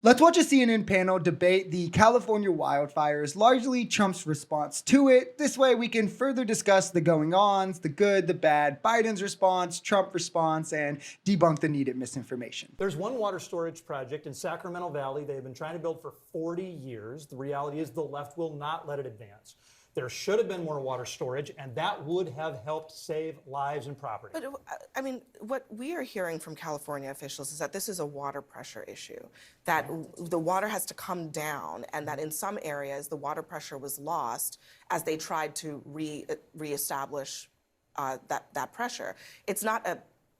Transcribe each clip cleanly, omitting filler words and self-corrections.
Let's watch a CNN panel debate the California wildfires, largely Trump's response to it. This way we can further discuss the going-ons, the good, the bad, Biden's response, Trump response, and debunk the needed misinformation. There's one water storage project in Sacramento Valley they've been trying to build for 40 years. The reality is the left will not let it advance. There should have been more water storage, and that would have helped save lives and property. But, I mean, what we are hearing from California officials is that this is a water pressure issue, that the water has to come down, and that in some areas the water pressure was lost as they tried to reestablish that pressure. It's not an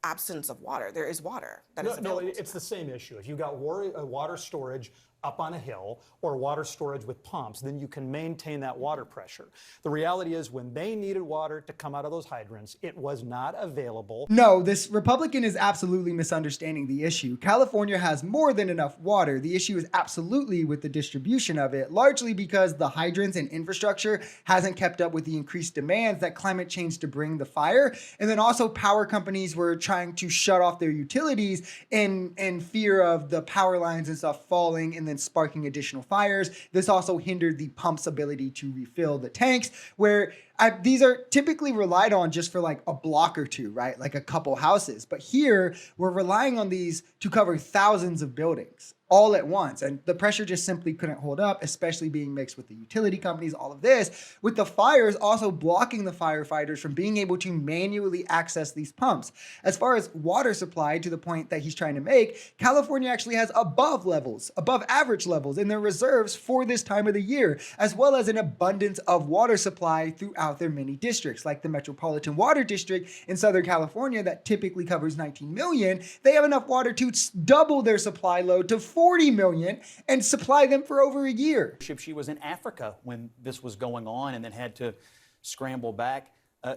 absence of water. There is water that is available. No, it's the same issue. If you've got water storage up on a hill or water storage with pumps, then you can maintain that water pressure. The reality is when they needed water to come out of those hydrants, it was not available. No, this Republican is absolutely misunderstanding the issue. California has more than enough water. The issue is absolutely with the distribution of it, largely because the hydrants and infrastructure hasn't kept up with the increased demands that climate change to bring the fire. And then also power companies were trying to shut off their utilities in fear of the power lines and stuff falling and then sparking additional fires. This also hindered the pump's ability to refill the tanks, where these are typically relied on just for like a block or two, right? Like a couple houses. But here we're relying on these to cover thousands of buildings all at once. And the pressure just simply couldn't hold up, especially being mixed with the utility companies, all of this, with the fires also blocking the firefighters from being able to manually access these pumps. As far as water supply, to the point that he's trying to make, California actually has above average levels in their reserves for this time of the year, as well as an abundance of water supply throughout their many districts, like the Metropolitan Water District in Southern California that typically covers 19 million. They have enough water to double their supply load to 40 million and supply them for over a year. She was in Africa when this was going on and then had to scramble back.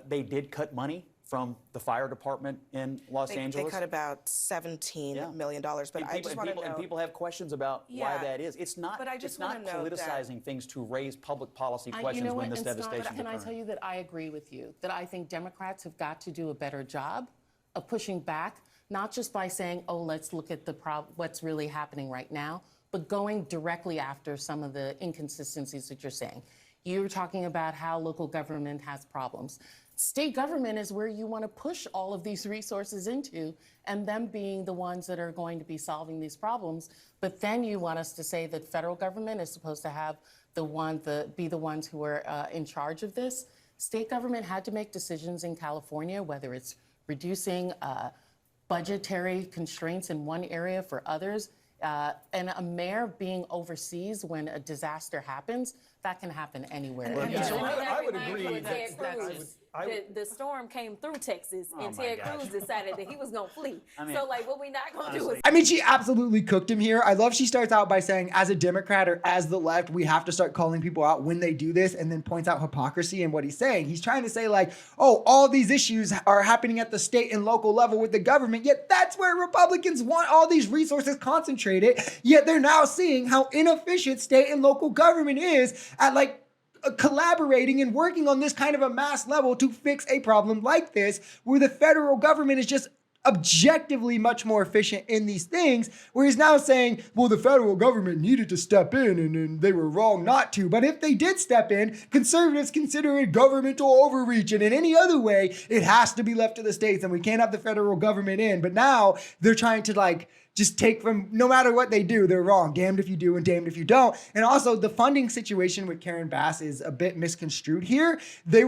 They did cut money from the fire department in Los Angeles. They cut about $17 million. But I just want to know. And people have questions about why that is. It's not, it's not politicizing things to raise public policy questions when this devastation occurs. Can I tell you that I agree with you, that I think Democrats have got to do a better job of pushing back, not just by saying, oh, let's look at what's really happening right now, but going directly after some of the inconsistencies that you're saying. You're talking about how local government has problems. State government is where you want to push all of these resources into, and them being the ones that are going to be solving these problems. But then you want us to say that federal government is supposed to have be the ones who are in charge of this. State government had to make decisions in California, whether it's reducing budgetary constraints in one area for others, and a mayor being overseas when a disaster happens, that can happen anywhere. I would agree. The storm came through Texas, and Ted Cruz decided that he was going to flee. So, like, what we not going to do is... I mean, she absolutely cooked him here. I love she starts out by saying, as a Democrat or as the left, we have to start calling people out when they do this, and then points out hypocrisy in what he's saying. He's trying to say, like, oh, all these issues are happening at the state and local level with the government, yet that's where Republicans want all these resources concentrated, yet they're now seeing how inefficient state and local government is at, like, collaborating and working on this kind of a mass level to fix a problem like this, where the federal government is just objectively much more efficient in these things, where he's now saying, well, the federal government needed to step in and they were wrong not to. But if they did step in, conservatives consider it governmental overreach, and in any other way, it has to be left to the states and we can't have the federal government in. But now they're trying to, like, just take from, no matter what they do, they're wrong. Damned if you do and damned if you don't. And also the funding situation with Karen Bass is a bit misconstrued here. It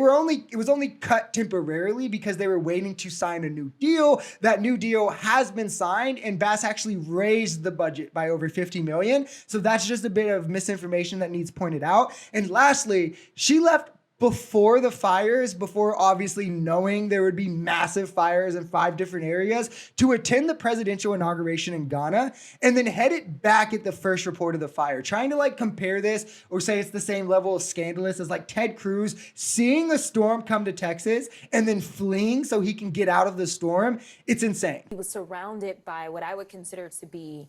was only cut temporarily because they were waiting to sign a new deal. That new deal has been signed, and Bass actually raised the budget by over 50 million. So that's just a bit of misinformation that needs pointed out. And lastly, she left before the fires, before obviously knowing there would be massive fires in 5 different areas, to attend the presidential inauguration in Ghana, and then headed back at the first report of the fire, trying to, like, compare this or say it's the same level of scandalous as, like, Ted Cruz seeing a storm come to Texas and then fleeing so he can get out of the storm. It's insane. He was surrounded by what I would consider to be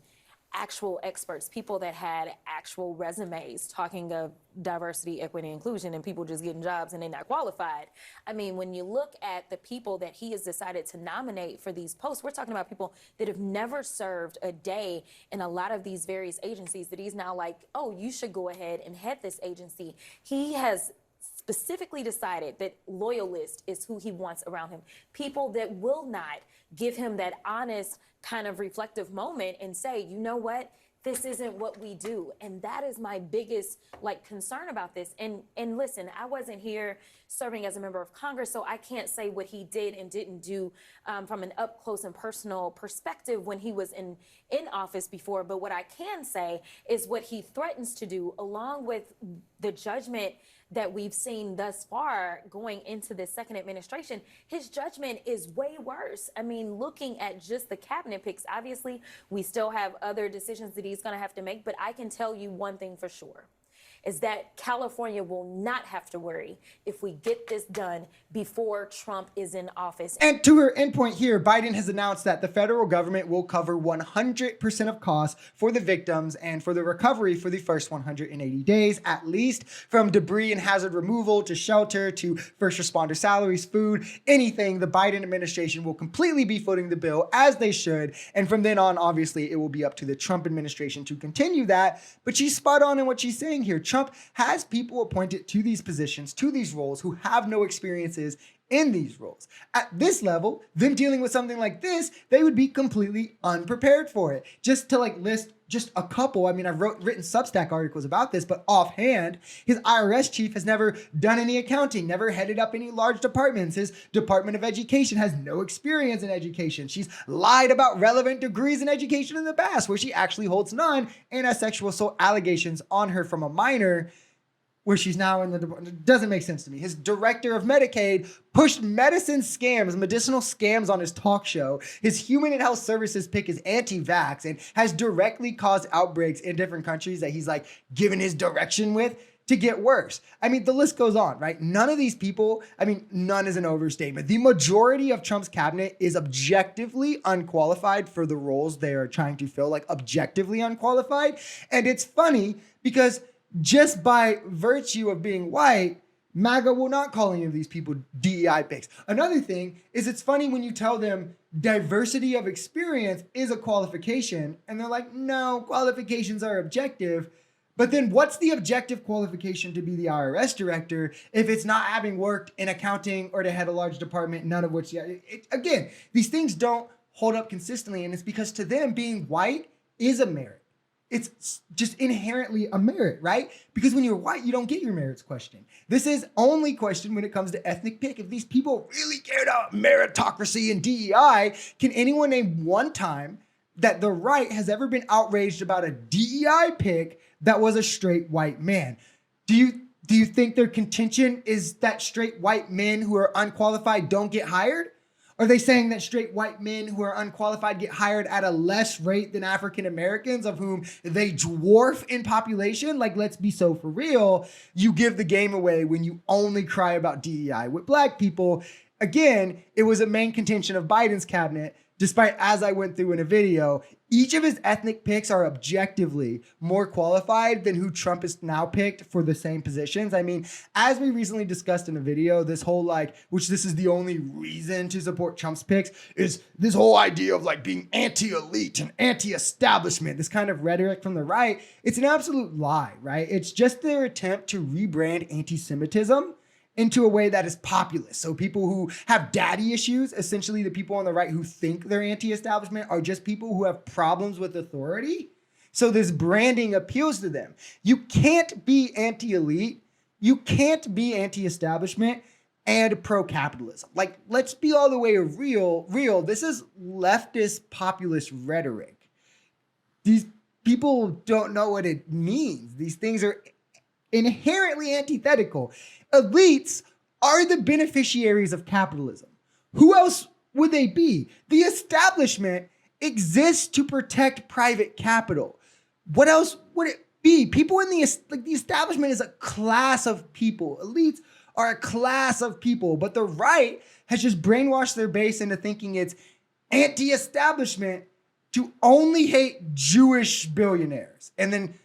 actual experts, people that had actual resumes talking of diversity, equity, inclusion, and people just getting jobs and they're not qualified. I mean, when you look at the people that he has decided to nominate for these posts, we're talking about people that have never served a day in a lot of these various agencies that he's now like, oh, you should go ahead and head this agency. He has specifically decided that loyalist is who he wants around him. People that will not give him that honest kind of reflective moment and say, you know what, this isn't what we do. And that is my biggest concern about this. And listen, I wasn't here serving as a member of Congress, so I can't say what he did and didn't do from an up close and personal perspective when he was in office before. But what I can say is what he threatens to do, along with the judgment that we've seen thus far going into this second administration, his judgment is way worse. I mean, looking at just the cabinet picks, obviously, we still have other decisions that he's going to have to make, but I can tell you one thing for sure, is that California will not have to worry if we get this done before Trump is in office. And to her endpoint here, Biden has announced that the federal government will cover 100% of costs for the victims and for the recovery for the first 180 days, at least, from debris and hazard removal to shelter to first responder salaries, food, anything. The Biden administration will completely be footing the bill, as they should. And from then on, obviously, it will be up to the Trump administration to continue that. But she's spot on in what she's saying here. Trump has people appointed to these positions, to these roles, who have no experiences in these roles. At this level, them dealing with something like this, they would be completely unprepared for it. Just to list just a couple, I mean, I've written Substack articles about this, but offhand, his IRS chief has never done any accounting, never headed up any large departments. His Department of Education has no experience in education. She's lied about relevant degrees in education in the past, where she actually holds none, and has sexual assault allegations on her from a minor, where she's now in the department. It doesn't make sense to me. His director of Medicaid pushed medicine scams, medicinal scams on his talk show. His human and health services pick is anti-vax and has directly caused outbreaks in different countries that he's given his direction with to get worse. I mean, the list goes on, right? None of these people, I mean, none is an overstatement. The majority of Trump's cabinet is objectively unqualified for the roles they are trying to fill, objectively unqualified. And it's funny because just by virtue of being white, MAGA will not call any of these people DEI picks. Another thing is, it's funny when you tell them diversity of experience is a qualification, and they're like, no, qualifications are objective. But then what's the objective qualification to be the IRS director if it's not having worked in accounting or to head a large department, none of which, again, these things don't hold up consistently, and it's because to them, being white is a merit. It's just inherently a merit, right? Because when you're white, you don't get your merits questioned. This is only questioned when it comes to ethnic pick. If these people really cared about meritocracy and DEI, can anyone name one time that the right has ever been outraged about a DEI pick that was a straight white man? Do you think their contention is that straight white men who are unqualified don't get hired? Are they saying that straight white men who are unqualified get hired at a less rate than African Americans, of whom they dwarf in population? Let's be so for real. You give the game away when you only cry about DEI. With black people, again, it was a main contention of Biden's cabinet, despite, as I went through in a video, each of his ethnic picks are objectively more qualified than who Trump has now picked for the same positions. I mean, as we recently discussed in a video, this whole which this is the only reason to support Trump's picks, is this whole idea of being anti-elite and anti-establishment, this kind of rhetoric from the right. It's an absolute lie, right? It's just their attempt to rebrand anti-Semitism into a way that is populist. So people who have daddy issues, essentially the people on the right who think they're anti-establishment, are just people who have problems with authority. So this branding appeals to them. You can't be anti-elite, you can't be anti-establishment and pro-capitalism. Let's be all the way real. This is leftist populist rhetoric. These people don't know what it means. These things are inherently antithetical. Elites are the beneficiaries of capitalism. Who else would they be? The establishment exists to protect private capital. What else would it be? People in the establishment is a class of people. Elites are a class of people, but the right has just brainwashed their base into thinking it's anti-establishment to only hate Jewish billionaires. And then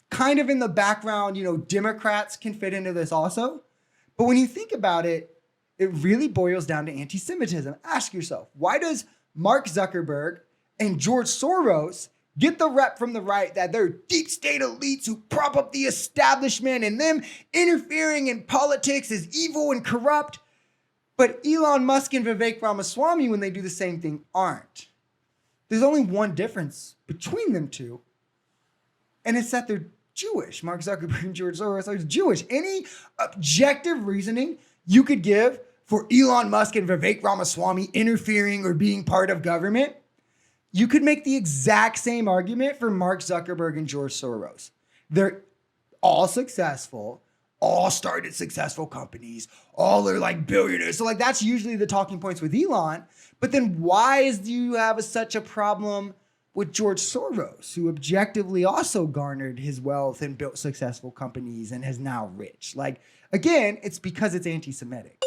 kind of in the background, Democrats can fit into this also. But when you think about it, it really boils down to anti-Semitism. Ask yourself, why does Mark Zuckerberg and George Soros get the rep from the right that they're deep state elites who prop up the establishment and them interfering in politics is evil and corrupt? But Elon Musk and Vivek Ramaswamy, when they do the same thing, aren't. There's only one difference between them two, and it's that they're Jewish. Mark Zuckerberg and George Soros are Jewish. Any objective reasoning you could give for Elon Musk and Vivek Ramaswamy interfering or being part of government, you could make the exact same argument for Mark Zuckerberg and George Soros. They're all successful, all started successful companies, all are like billionaires. So that's usually the talking points with Elon. But then why do you have such a problem with George Soros, who objectively also garnered his wealth and built successful companies and is now rich? Again, it's because it's anti-Semitic.